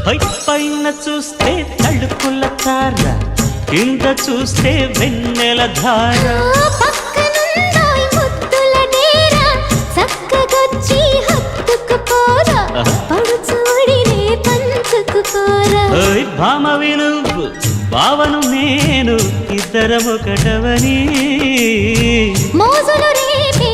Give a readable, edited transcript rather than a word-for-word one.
పైన చూస్తే తడుకుల తార, కింద చూస్తే వెన్నెల ధార. పక్కనుందాయ్ ముద్దుల డేరా, చక్కగొచ్చి హత్తుకుపోరా, పడుచూడినే పంచుకుపోరా. భామవి నువ్వు భావను నేను, ఇద్దరమొకటవని మోజులు రేపే